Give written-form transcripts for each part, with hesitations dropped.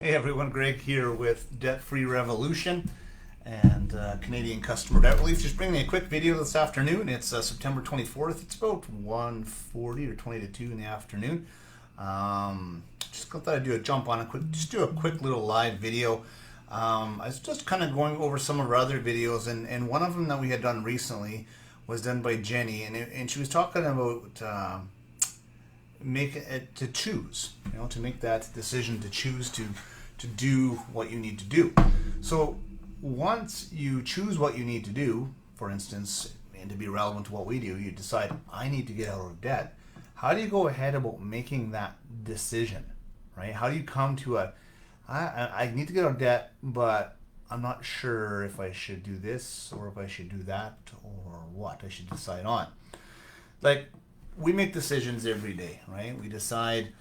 Hey everyone, Greg here with Debt Free Revolution and Canadian Customer Debt Relief. Just bringing a quick video this afternoon. It's September 24th. It's about 1:40 or 20 to 2 in the afternoon. Just thought I'd do a jump on do a quick little live video. I was just kind of going over some of our other videos, and one of them that we had done recently was done by Jenny, and she was talking about make it to choose, to make that decision to choose to do what you need to do. So once you choose what you need to do, for instance, and to be relevant to what we do, you decide, I need to get out of debt. How do you go ahead about making that decision, right? How do you come to I need to get out of debt, but I'm not sure if I should do this or if I should do that or what I should decide on. Like, we make decisions every day, right? We decide,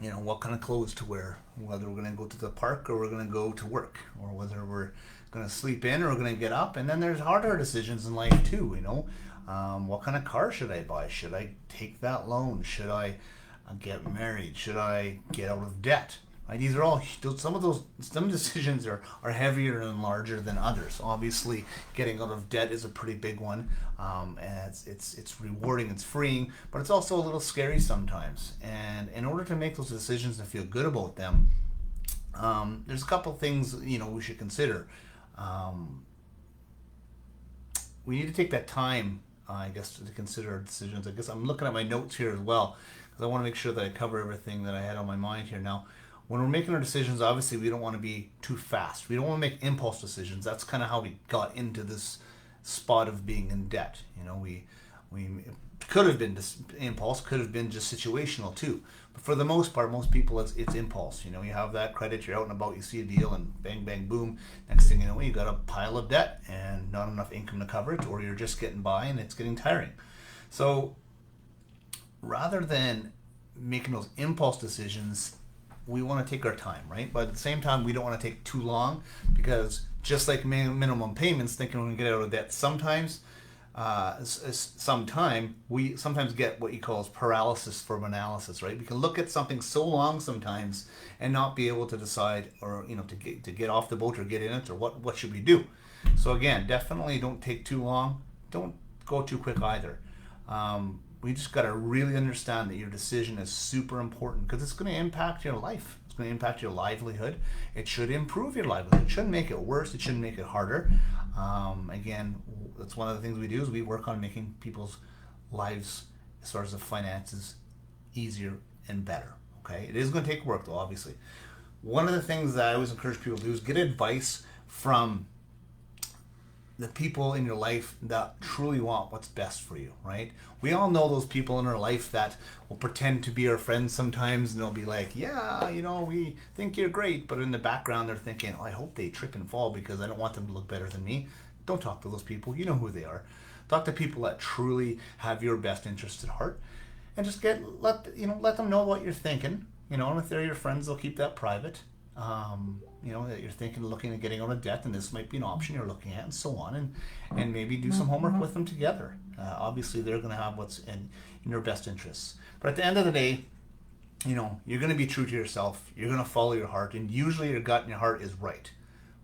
what kind of clothes to wear, whether we're going to go to the park or we're going to go to work, or whether we're going to sleep in or we're going to get up. And then there's harder decisions in life too, what kind of car should I buy? Should I take that loan? Should I get married? Should I get out of debt? Right? These are all, some decisions are heavier and larger than others. Obviously, getting out of debt is a pretty big one, and it's rewarding, it's freeing, but it's also a little scary sometimes. And in order to make those decisions and feel good about them, there's a couple things we should consider. We need to take that time, I guess, to consider our decisions. I guess I'm looking at my notes here as well, because I want to make sure that I cover everything that I had on my mind here. Now, when we're making our decisions, obviously we don't want to be too fast. We don't want to make impulse decisions. That's kind of how we got into this spot of being in debt. We could have been just impulse, could have been just situational too. But for the most part, most people, it's impulse. You have that credit, you're out and about, you see a deal, and bang, bang, boom. Next thing you know, you got a pile of debt and not enough income to cover it, or you're just getting by and it's getting tiring. So rather than making those impulse decisions, we want to take our time, right? But at the same time, we don't want to take too long, because just like minimum payments, thinking we're going to get out of debt, sometimes we sometimes get what you call paralysis from analysis, right? We can look at something so long sometimes and not be able to decide, or to get off the boat or get in it, or what should we do. So again, definitely don't take too long. Don't go too quick either. We just got to really understand that your decision is super important, because it's going to impact your life. It's going to impact your livelihood. It should improve your livelihood. It shouldn't make it worse. It shouldn't make it harder. Again, that's one of the things we do, is we work on making people's lives, as far as the finances, easier and better. Okay, it is going to take work though, obviously. One of the things that I always encourage people to do is get advice from the people in your life that truly want what's best for you, right? We all know those people in our life that will pretend to be our friends sometimes, and they'll be like, yeah, we think you're great, but in the background they're thinking, I hope they trip and fall because I don't want them to look better than me. Don't talk to those people. You know who they are. Talk to people that truly have your best interest at heart, and just let them know what you're thinking. And if they're your friends, they'll keep that private. That you're looking at getting out of debt, and this might be an option you're looking at, and so on, and maybe do some homework with them together. Obviously, they're going to have what's in your best interests. But at the end of the day, you're going to be true to yourself. You're going to follow your heart, and usually your gut and your heart is right.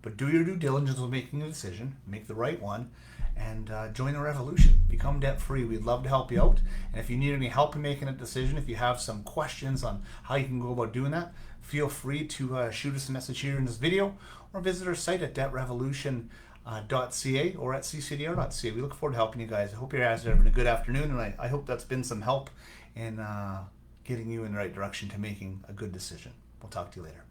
But do your due diligence with making a decision, make the right one, and join the revolution. Become debt-free. We'd love to help you out. And if you need any help in making a decision, if you have some questions on how you can go about doing that, feel free to shoot us a message here in this video, or visit our site at debtrevolution.ca or at ccdr.ca. We look forward to helping you guys. I hope you guys are having a good afternoon, and I hope that's been some help in getting you in the right direction to making a good decision. We'll talk to you later.